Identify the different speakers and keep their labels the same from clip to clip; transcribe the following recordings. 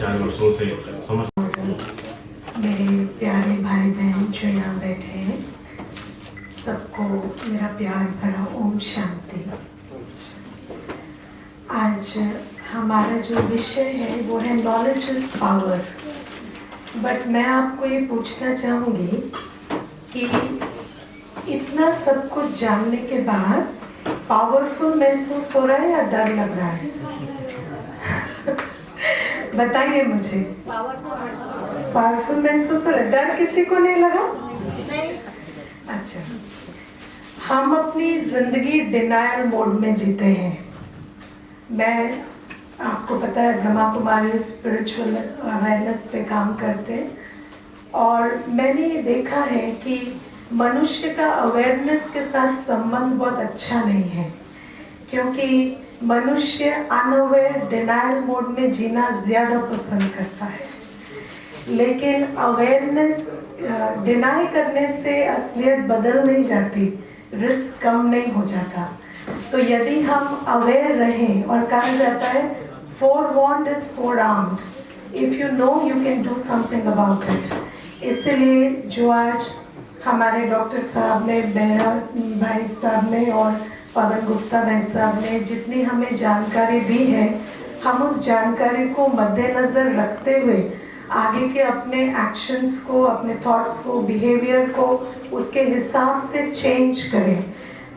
Speaker 1: 4 वर्षों से समझ।
Speaker 2: मेरे प्यारे भाई बहन जो यहाँ बैठे हैं, सबको मेरा प्यार भरा ओम शांति। आज हमारा जो विषय है वो है नॉलेज इज पावर। बट मैं आपको ये पूछना चाहूँगी कि इतना सब कुछ जानने के बाद पावरफुल महसूस हो रहा है या डर लग रहा है? बताइए मुझे। पावरफुल महसूस हो रहा है, डर किसी को नहीं लगा? अच्छा, हम अपनी जिंदगी डिनायल मोड में जीते हैं। मैं, आपको पता है, ब्रह्मा कुमारी स्पिरिचुअल अवेयरनेस पे काम करते हैं और मैंने ये देखा है कि मनुष्य का अवेयरनेस के साथ संबंध बहुत अच्छा नहीं है, क्योंकि मनुष्य अनअवेयर डिनायल मोड में जीना ज़्यादा पसंद करता है। लेकिन अवेयरनेस डिनाई करने से असलियत बदल नहीं जाती, रिस्क कम नहीं हो जाता। तो यदि हम अवेयर रहें, और कहा जाता है forewarned is forearmed, if you know you can do something about it। इसलिए जो आज हमारे डॉक्टर साहब ने, बेहरा भाई साहब ने और पवन गुप्ता भाई साहब ने जितनी हमें जानकारी दी है, हम उस जानकारी को मद्देनज़र रखते हुए आगे के अपने एक्शंस को, अपने थॉट्स को, बिहेवियर को उसके हिसाब से चेंज करें।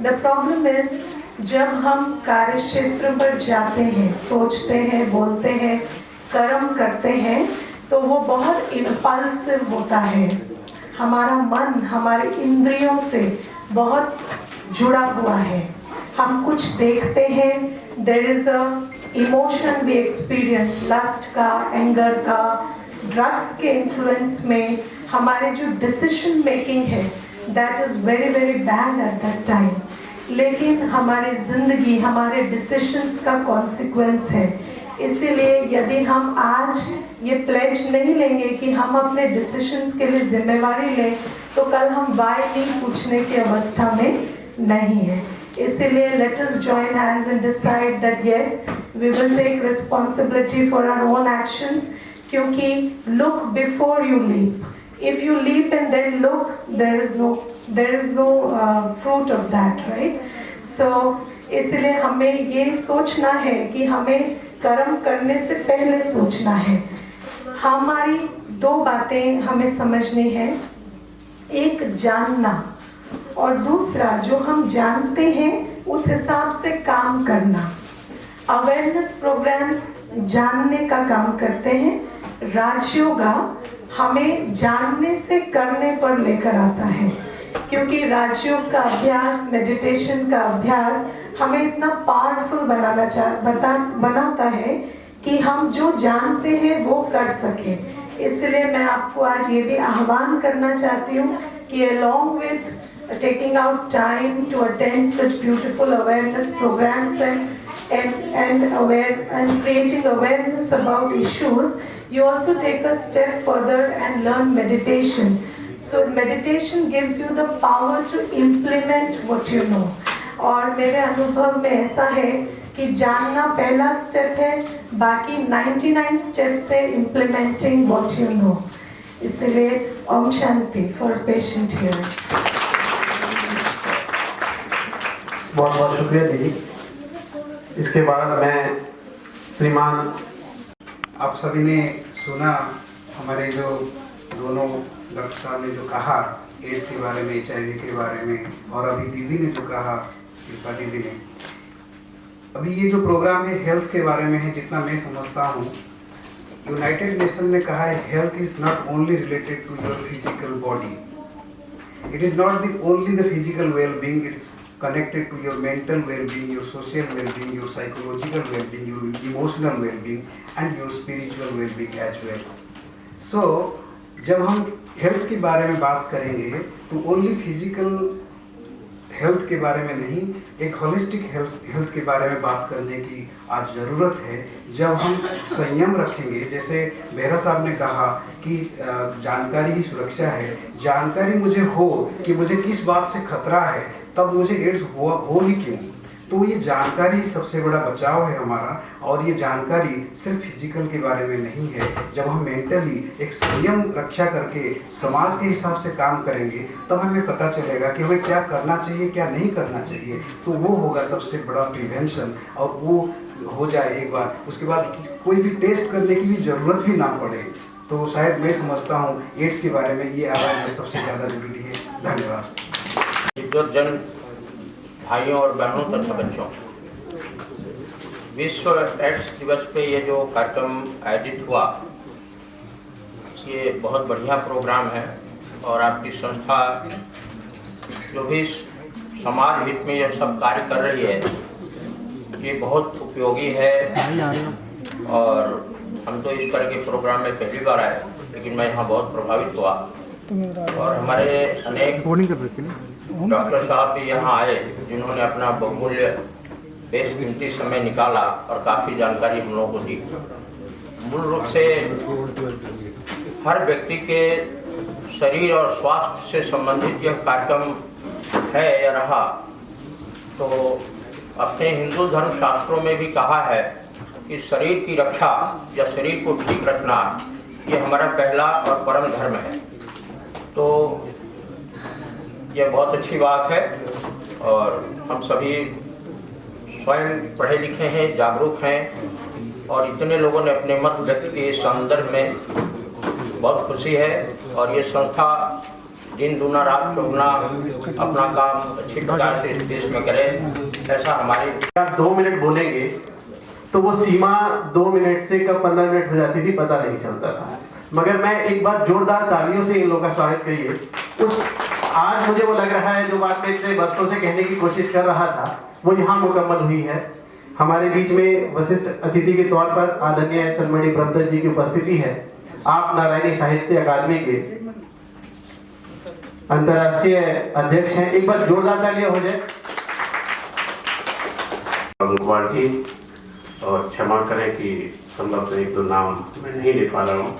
Speaker 2: द प्रॉब्लम इज, जब हम कार्य क्षेत्र पर जाते हैं, सोचते हैं, बोलते हैं, कर्म करते हैं, तो वो बहुत इम्पल्सिव होता है। हमारा मन हमारे इंद्रियों से बहुत जुड़ा हुआ है। हम कुछ देखते हैं, there is a emotion we experience, lust का, एंगर का, ड्रग्स के इन्फ्लुएंस में हमारे जो डिसीजन मेकिंग है that is very very bad at that time. लेकिन हमारी ज़िंदगी हमारे डिसीजंस का कॉन्सिक्वेंस है। इसीलिए यदि हम आज ये प्लेज नहीं लेंगे कि हम अपने डिसीजंस के लिए जिम्मेवारी लें, तो कल हम वाई नहीं पूछने की अवस्था में नहीं है। इसीलिए let us join hands and decide that yes, we will take responsibility for our own actions, क्योंकि look before you leap. If you leap and then look, there is no fruit of that, right? So इसलिए हमें ये सोचना है कि हमें कर्म करने से पहले सोचना है। हमारी दो बातें हमें समझनी है, एक जानना और दूसरा जो हम जानते हैं उस हिसाब से काम करना। अवेयरनेस प्रोग्राम्स जानने का काम करते हैं, राजयोगा हमें जानने से करने पर लेकर आता है, क्योंकि राजयोग का अभ्यास, मेडिटेशन का अभ्यास हमें इतना पावरफुल बनाता है कि हम जो जानते हैं वो कर सकें। इसलिए मैं आपको आज ये भी आह्वान करना चाहती हूँ कि along with taking out time to attend such beautiful awareness programs and creating awareness about issues, you also take a step further and learn meditation. So meditation gives you the power to implement what you know. और मेरे अनुभव में ऐसा है कि जानना पहला step है, बाकी 99 स्टेप्स है इम्प्लीमेंटिंग व्हाट यू नो। इसलिए Om Shanti for patient here.
Speaker 3: बहुत बहुत शुक्रिया दीदी। इसके बाद मैं श्रीमान,
Speaker 4: आप सभी ने सुना हमारे जो दोनों डॉक्टर साहब ने जो कहा एड्स के बारे में, HIV के बारे में, और अभी दीदी ने जो कहा, शिल्पा दीदी ने, अभी ये जो प्रोग्राम है हेल्थ के बारे में है। जितना मैं समझता हूँ, यूनाइटेड नेशन ने कहा है health is not only related to your physical body, it is not the only the physical wellbeing, it's connected to your mental well-being, your social well-being, your psychological well-being, your emotional well-being and your spiritual well-being as well. So जब हम health के बारे में बात करेंगे तो only physical health के बारे में नहीं, एक होलिस्टिक हेल्थ के बारे में बात करने की आज ज़रूरत है। जब हम संयम रखेंगे, जैसे बेहरा साहब ने कहा कि जानकारी ही सुरक्षा है, जानकारी मुझे हो कि मुझे किस बात से खतरा है, तब मुझे एड्स हो ही क्यों। तो ये जानकारी सबसे बड़ा बचाव है हमारा। और ये जानकारी सिर्फ फिजिकल के बारे में नहीं है। जब हम मेंटली एक संयम रक्षा करके समाज के हिसाब से काम करेंगे तब हमें पता चलेगा कि हमें क्या करना चाहिए, क्या नहीं करना चाहिए। तो वो होगा सबसे बड़ा प्रिवेंशन। और वो हो जाए एक बार, उसके बाद कोई भी टेस्ट करने की भी ज़रूरत भी ना पड़े। तो शायद मैं समझता हूँ एड्स के बारे में ये अवेयरनेस सबसे ज़्यादा जरूरी है। धन्यवाद।
Speaker 1: जन भाइयों और बहनों तथा बच्चों, विश्व एड्स दिवस पे ये जो कार्यक्रम आयोजित हुआ ये बहुत बढ़िया प्रोग्राम है। और आपकी संस्था जो भी समाज हित में यह सब कार्य कर रही है ये बहुत उपयोगी है। और हम तो इस तरह के प्रोग्राम में पहली बार आए, लेकिन मैं यहाँ बहुत प्रभावित हुआ। और हमारे अनेक डॉक्टर साहब भी यहाँ आए जिन्होंने अपना बहुमूल्य बेशकीमती समय निकाला और काफ़ी जानकारी हम लोगों को दी। मूल रूप से हर व्यक्ति के शरीर और स्वास्थ्य से संबंधित यह कार्यक्रम है या रहा। तो अपने हिंदू धर्म शास्त्रों में भी कहा है कि शरीर की रक्षा या शरीर को ठीक रखना ये हमारा पहला और परम धर्म है। तो यह बहुत अच्छी बात है। और हम सभी स्वयं पढ़े लिखे हैं, जागरूक हैं और इतने लोगों ने अपने मत व्यक्त किए इस संदर्भ में बहुत खुशी है। और ये संस्था दिन दूना रात चौगुना अपना काम अच्छी प्रकार से इस देश में करे, ऐसा हमारे।
Speaker 3: आप 2 मिनट बोलेंगे तो वो सीमा 2 मिनट से कब 15 मिनट हो जाती थी पता नहीं चलता था। मगर मैं एक बार जोरदार तालियों से इन लोगों का स्वागत करिए। उस आज मुझे वो लग रहा है जो बात मैं इतने बरसों से कहने की कोशिश कर रहा था वो यहाँ मुकम्मल हुई है। हमारे बीच में वशिष्ठ अतिथि के तौर पर आदरणीय चंद्रमणि ब्रह्मदत्त जी की उपस्थिति है। आप नारायणी साहित्य अकादमी के अंतर्राष्ट्रीय अध्यक्ष हैं। एक बार जोरदार तालियां हो जाए।
Speaker 5: कुमार जी, और क्षमा करें कि संभवतः 1-2 नाम मैं नहीं ले पा रहा हूँ।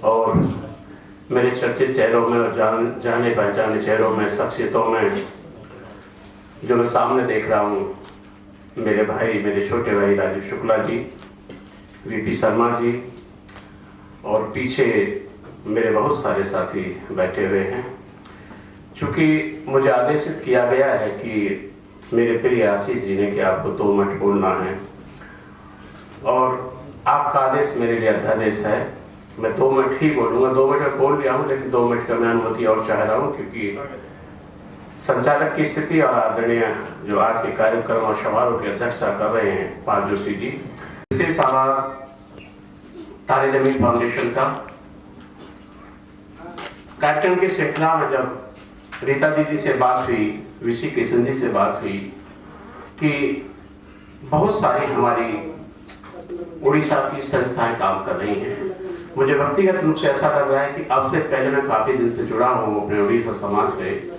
Speaker 5: और मेरे चर्चित चेहरों में और जाने पहचाने चेहरों में, शख्सियतों में जो मैं सामने देख रहा हूँ, मेरे भाई, मेरे छोटे भाई राजीव शुक्ला जी, वीपी शर्मा जी, और पीछे मेरे बहुत सारे साथी बैठे हुए हैं। चूँकि मुझे आदेशित किया गया है कि मेरे प्रिय आशीष जी ने कि आपको 2 मिनट बोलना है और आपका आदेश मेरे लिए अध्यादेश है। मैं 2 मिनट ही बोलूँगा। 2 मिनट में बोल लिया हूँ, लेकिन 2 मिनट का मैं अनुमति और चाह रहा हूँ क्योंकि संचालक की स्थिति और आदरणीय जो आज के कार्यक्रम और समारोह की अध्यक्षता कर रहे हैं पाल जोशी जी, विशेष आभार तारे जमीन फाउंडेशन का। कार्यक्रम की श्रृंखला में जब रीता दीदी से बात हुई, विशी किशन जी से बात हुई कि बहुत सारी हमारी उड़ीसा की संस्थाएं काम कर रही हैं, मुझे व्यक्तिगत रूप से ऐसा लग रहा है कि अब से पहले मैं काफ़ी दिन से जुड़ा हूँ अपने उड़ीसा समाज से।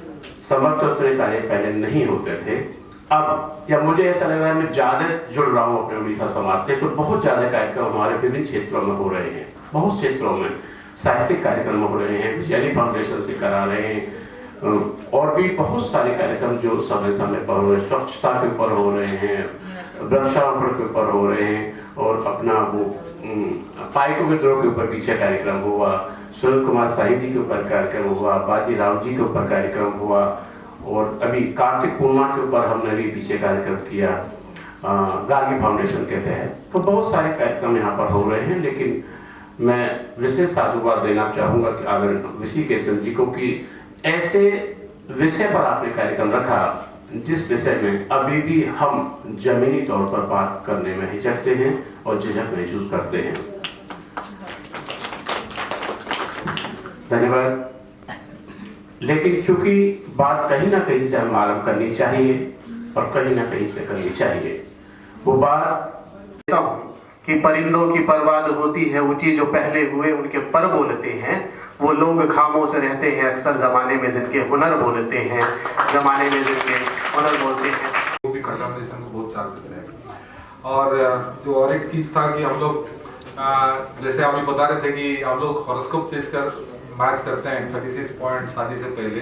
Speaker 5: समर्थन उतने कार्य पहले नहीं होते थे, अब या मुझे ऐसा लग रहा है मैं ज़्यादा जुड़ रहा हूँ अपने उड़ीसा समाज से। तो बहुत ज़्यादा कार्यक्रम हमारे विभिन्न क्षेत्रों में हो रहे हैं। बहुत क्षेत्रों में साहित्यिक कार्यक्रम हो रहे हैं, बिजली फाउंडेशन से करा रहे हैं, और भी बहुत सारे कार्यक्रम जो समय समय पर हो रहे हैं। स्वच्छता के ऊपर हो रहे हैं, वृक्षारोपण के ऊपर हो रहे हैं, और अपना वो पाइकों के द्रोह के ऊपर पीछे कार्यक्रम हुआ, सुनील कुमार साहिब जी के ऊपर कार्यक्रम हुआ, बाजी राव जी के ऊपर कार्यक्रम हुआ, और अभी कार्तिक पूर्णिमा के ऊपर हमने भी पीछे कार्यक्रम किया गार्गी फाउंडेशन के तहत। तो बहुत सारे कार्यक्रम यहाँ पर हो रहे हैं। लेकिन मैं विशेष साधुवाद देना चाहूँगा कि आदरणीय विशी किशन जी को कि ऐसे विषय पर आपने कार्यक्रम रखा जिस विषय में अभी भी हम जमीनी तौर पर बात करने में हिचकते हैं और झिझक महसूस करते हैं। धन्यवाद। लेकिन चूंकि बात कहीं ना कहीं से हम आरंभ करनी चाहिए और कहीं ना कहीं से करनी चाहिए। वो बात
Speaker 3: कि परिंदों की परवाद होती है ऊंची, जो पहले हुए उनके पर बोलते हैं। वो लोग खामोश रहते हैं अक्सर जमाने में जिनके हुनर बोलते हैं, जमाने में जिनके हुनर बोलते हैं।
Speaker 6: वो भी कंटामिनेशन को बहुत चांसेस है। और जो और एक चीज़ था कि हम लोग जैसे आप बता रहे थे कि हम लोग हॉरोस्कोप चेंज कर मैच करते हैं 36 पॉइंट शादी से पहले,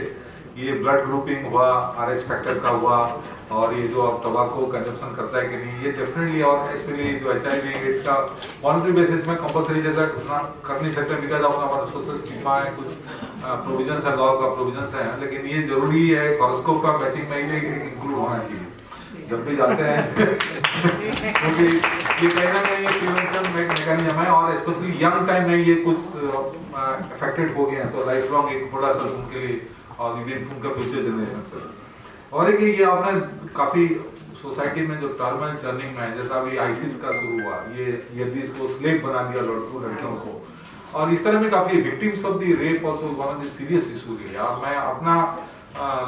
Speaker 6: ये ब्लड ग्रुपिंग हुआ, आरएच फैक्टर का हुआ, और ये जो अब टोबैको कंजप्शन करता है कि नहीं, ये डेफिनेटली, और स्पेशली जो HIV एड्स का वॉलंटरी बेसिस में कंपल्सरी जैसा कर नहीं सकते, बिकॉज ऑफ हमारा सोशल स्टिग्मा है, कुछ प्रोविजंस है, लॉ का प्रोविजंस है, लेकिन ये जरूरी है, हॉरोस्कोप का मैचिंग में ये इंक्लूड होना चाहिए जब भी जाते हैं क्योंकि ये कहीं ना कहीं प्रिवेंशन मैकेनिज्म है, और स्पेशली यंग टाइम में ये कुछ अफेक्टेड हो गए हैं, तो लाइफ लॉन्ग एक बड़ा असर उनके लिए और इवन उनका फ्यूचर जनरेशन से। और एक ये आपने काफी सोसाइटी में जो टर्मल चर्निंग में है, जैसा अभी आईसिस का शुरू हुआ, ये इसको स्लेव बना दिया लड़कियों को, और इस तरह में काफी victims of the rape also one of the serious issue है। और मैं अपना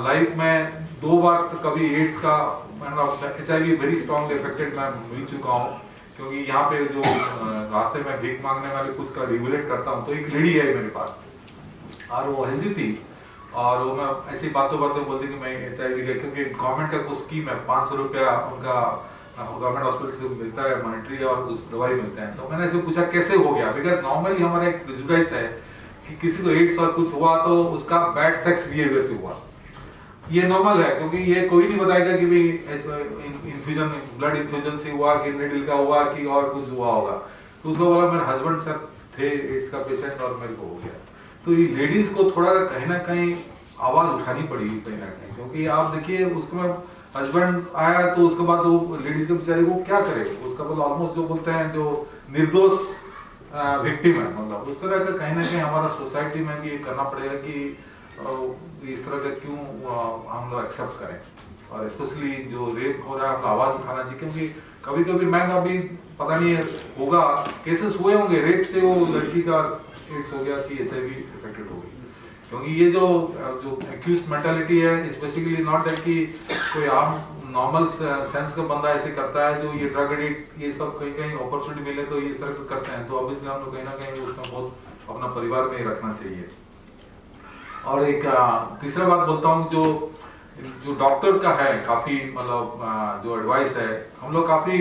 Speaker 6: लाइफ में 2 बार कभी एड्स का HIV वेरी स्ट्रांगली अफेक्टेड मैं मिल चुका हूँ, क्योंकि यहाँ पे जो रास्ते में भीख मांगने वाले कुछ का रेगुलेट करता हूँ, तो एक लेडी है मेरे पास और वो हेल्दी थी, और वो मैं ऐसी बातों बोलती कि मैं HIV का, क्योंकि गवर्नमेंट का कुछ स्कीम है, 500 रुपया उनका गवर्नमेंट हॉस्पिटल से मिलता है मॉनिटरी, और कुछ दवाई मिलते हैं। तो मैंने ऐसे पूछा कैसे हो गया, बिकॉज नॉर्मली हमारा एक प्रेजुडिस है कि किसी को एड्स और कुछ हुआ तो उसका बैड सेक्स बिहेवियर से हुआ, ये नॉर्मल है, क्योंकि ये कोई नहीं बताएगा कि भाई इन्फ्यूजन, ब्लड इन्फ्यूजन से हुआ कि नीडल का हुआ कि और कुछ हुआ होगा। तो उसको बोला मेरे हस्बैंड सर थे एड्स का पेशेंट और मेरे को हो गया। तो ये लेडीज को थोड़ा कहीं ना कहीं आवाज उठानी पड़ी कहीं ना कहीं, क्योंकि आप देखिए उसके हस्बैंड आया तो उसके बाद वो लेडीज के बेचारे को क्या करे, उसका मतलब ऑलमोस्ट जो बोलते हैं जो निर्दोष विक्टिम है, मतलब उस तरह का कहीं ना कहीं हमारा सोसाइटी में भी करना पड़ेगा कि इस तरह का क्यों हम लोग एक्सेप्ट करें, और स्पेशली जो रेप हो रहा है हम आवाज उठाना चाहिए, क्योंकि कभी कभी मैं अभी पता नहीं होगा केसेस हुए होंगे रेप से, वो लड़की का एड्स हो गया कि HIV इफेक्टेड हो गई, क्योंकि ये जो एक्यूज्ड मेंटालिटी है इज बेसिकली नॉट दैट कि कोई आम नॉर्मल सेंस का बंदा ऐसे करता है, जो ये ड्रग एडिक्ट ये सब कहीं अपॉर्चुनिटी मिले तो इस तरह करते हैं, तो ऑब्वियसली हम लोग कहीं ना कहीं उसका बहुत अपना परिवार में ही रखना चाहिए। और एक तीसरा बात बोलता हूँ, जो डॉक्टर का है काफी मतलब जो एडवाइस है, हम लोग काफी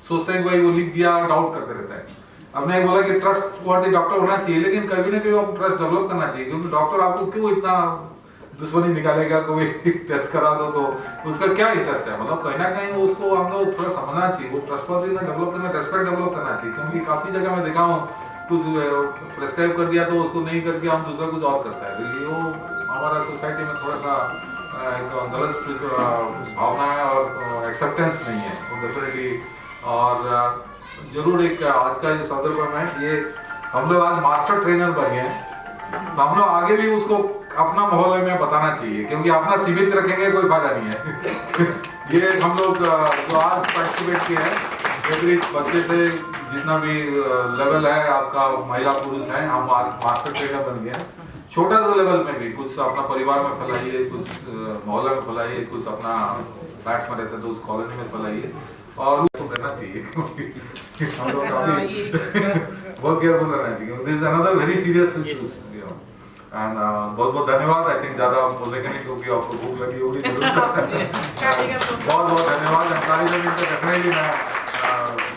Speaker 6: सोचते हैं कि भाई वो लिख दिया, डाउट करते रहते हैं। अब मैं बोला कि ट्रस्ट वर्दी डॉक्टर होना चाहिए, लेकिन कभी ना कभी आप ट्रस्ट डेवलप करना चाहिए, क्योंकि डॉक्टर आपको क्यों इतना दुश्मनी निकालेगा, कोई टेस्ट करा दो तो उसका क्या इंटरेस्ट है, मतलब कहीं ना कहीं उसको हम लोग थोड़ा समझना चाहिए, वो ट्रस्टवर्दी में डेवलप करना, रेस्पेक्ट डेवलप करना चाहिए, क्योंकि काफी जगह मैं देखा हूँ कुछ प्रेस्क्राइब कर दिया तो उसको नहीं करके हम दूसरा कुछ और करता है, तो ये वो हमारा सोसाइटी में थोड़ा सा एक गलत भावना है और एक्सेप्टेंस नहीं है वो डेफिनेटली। और जरूर एक आज का जो संदर्भ है, ये हम लोग आज मास्टर ट्रेनर बन गए हैं, तो हम लोग आगे भी उसको अपना माहौल में बताना चाहिए, क्योंकि अपना सीमित रखेंगे कोई फायदा नहीं है ये हम लोग जो आज पार्टिसिपेट किए हैं, बच्चे से जितना भी लेवल है आपका, महिला पुरुष है, हम आज मास्टर ट्रेनर बन गए हैं। छोटा सा लेवल में भी कुछ अपना परिवार में फैलाइए, कुछ मोहल्ला में फैलाइए, कुछ अपना फ्लैट्स में रहते हैं तो उस कॉलोनी में फैलाइए, और उसको करना चाहिए हम लोग बहुत केयरफुल रहना चाहिए, this is another very serious issue. And बहुत बहुत धन्यवाद। आई थिंक ज्यादा बोलने का नहीं, क्योंकि आपको भूख लगी होगी बहुत बहुत धन्यवाद। डेफिनेटली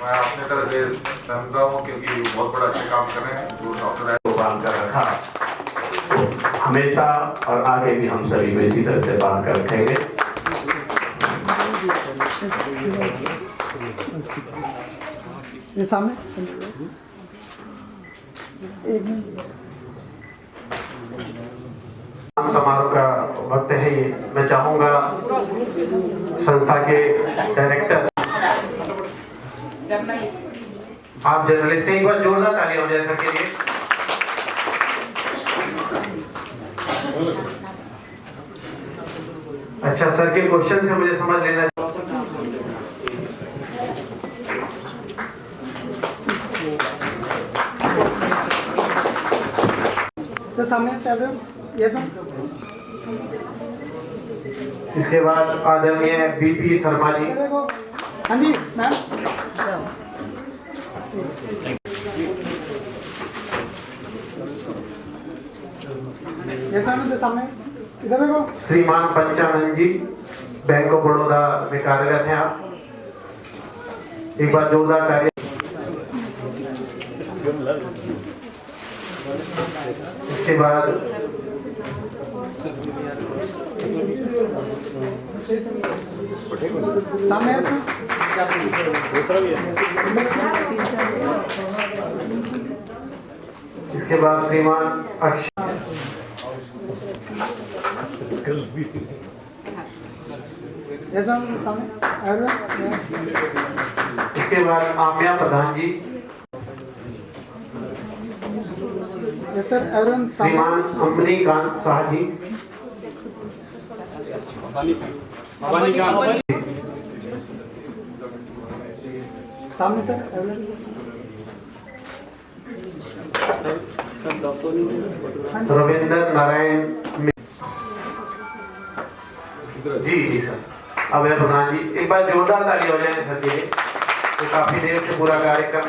Speaker 6: मैं अपने तरह से समझ रहा हूँ, क्योंकि बहुत बड़ा अच्छा काम कर रहे हैं जो डॉक्टर है वो बांध कर रखा
Speaker 5: हमेशा, और आगे भी हम सभी को इसी तरह से बांध कर रखेंगे।
Speaker 7: ये सामने एक मिनट
Speaker 3: समारोह का वक्त है ये। मैं चाहूंगा संस्था के डायरेक्टर, आप जर्नलिस्ट हैं, एक बार जोरदार तालियां हो जाए सर के लिए। अच्छा, सर के क्वेश्चन से मुझे समझ लेना
Speaker 7: तो सामने से यस मैम।
Speaker 3: इसके बाद आदरणीय BP शर्मा जी।
Speaker 7: हाँ जी मैम। यस मैम, तो सामने इधर देखो।
Speaker 3: श्रीमान पंचानंद जी, बैंक ऑफ बड़ौदा में कार्यरत हैं आप, एक बार जोरदार तालियां। इसके बाद
Speaker 7: सामने
Speaker 3: इसके बाद श्रीमान अक्षय,
Speaker 7: सामने
Speaker 3: इसके बाद आम्या प्रधान जी,
Speaker 7: यस सर एवरीवन
Speaker 3: श्रीमान अमनीकांत शाह जी,
Speaker 7: सामने sir everyone
Speaker 3: Ravindra Narayan ji sir. अब है प्रधान जी, एक बार जोरदार ताली हो जाए सर के लिए, तो काफी देर से पूरा कार्यक्रम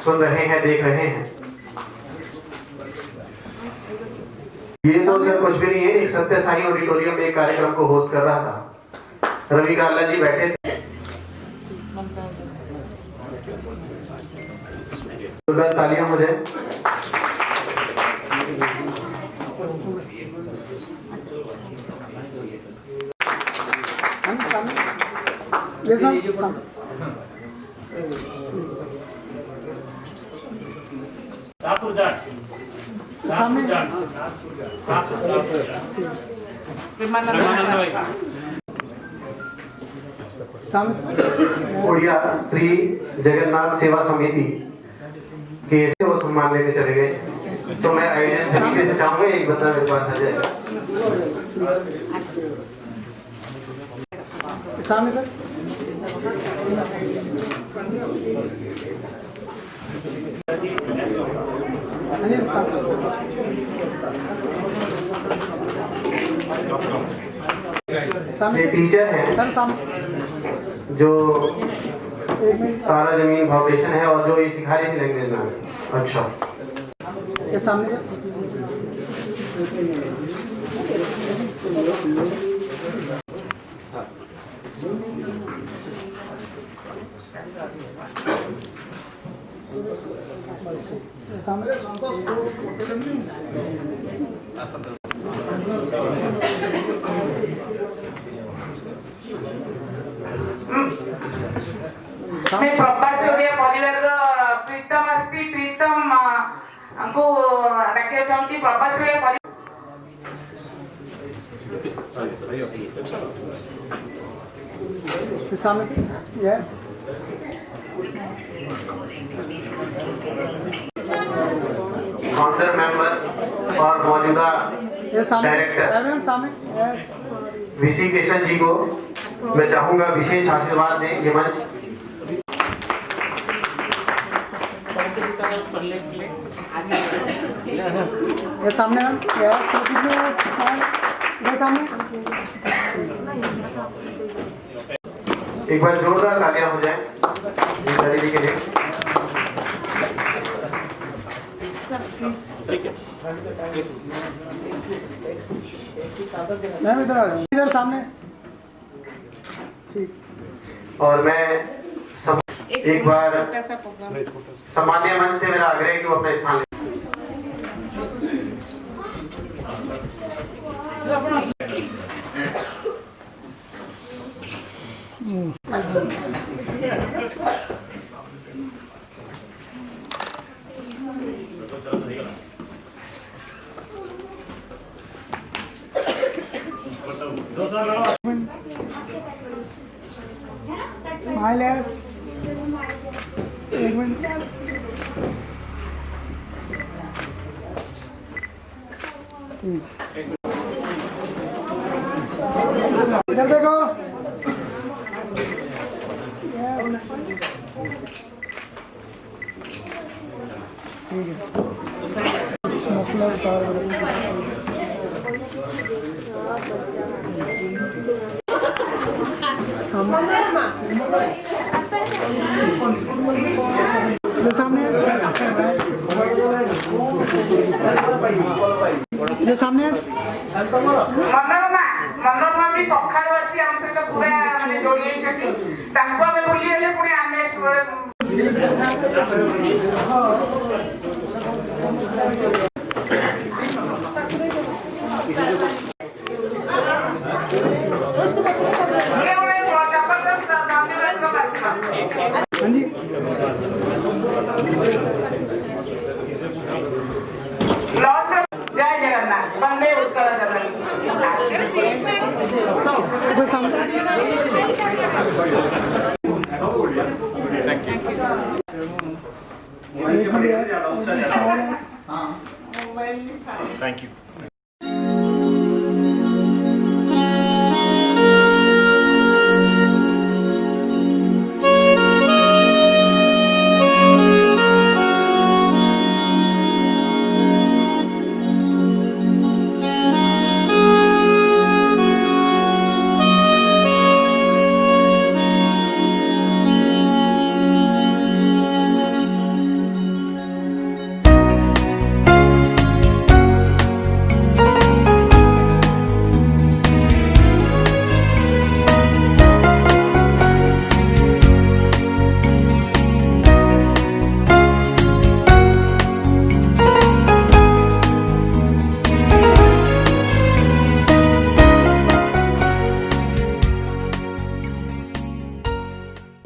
Speaker 3: सुन रहे हैं, देख रहे हैं। ये तो सर कुछ भी नहीं है, एक सत्य साई ऑडिटोरियम में एक कार्यक्रम को होस्ट कर रहा था, रवि गाला जी बैठे थे। जोरदार तालियां हो जाए।
Speaker 7: यस सर सामने सामने
Speaker 3: उड़िया श्री जगन्नाथ सेवा समिति के से वो सम्मान लेके चले गए, तो मैं आइडिया सभी से चाहूंगा एक बंदा मेरे पास आ जाए।
Speaker 7: सामने सर अनिल सामने
Speaker 3: ये टीचर है
Speaker 7: सर सामने
Speaker 3: जो तारा जमीन फाउंडेशन है और जो ये सिखा रही थी लैंग्वेज में। अच्छा,
Speaker 7: ये सामने सर
Speaker 8: मी प्रभात परिवार प्रीतम अस्ति प्रीतम को डाके चाहूँगी प्रभात
Speaker 7: सामने से यस
Speaker 3: फाउंडर मेंबर और मौजूदा
Speaker 7: ये सामने
Speaker 3: डायरेक्टर
Speaker 7: एवरीवन सामने यस
Speaker 3: वीसी किशन जी को मैं चाहूंगा विशेष आशीर्वाद दें। ये मंच
Speaker 7: ये सामने यस ये सामने
Speaker 3: एक बार जोरदार तालियां हो जाए रीता दीदी के लिए।
Speaker 7: मैम इधर आ जाओ, इधर सामने ठीक।
Speaker 3: और मैं एक बार सामान्य मंच से मेरा आग्रह है कि वो अपना स्थान ले।
Speaker 7: स्माइल यस एक मिनट ठीक इधर देखो ठीक है मफलर सामने ये सामने
Speaker 8: मनोरमा भी सखाळु अछि हम सहित पूरा माने जोडी अछि ताको आमे भूली गेले पुणी आमे जय जगन्नाथ वंदे उत्कल जगन्नाथ
Speaker 7: इधर सामने
Speaker 9: Thank you.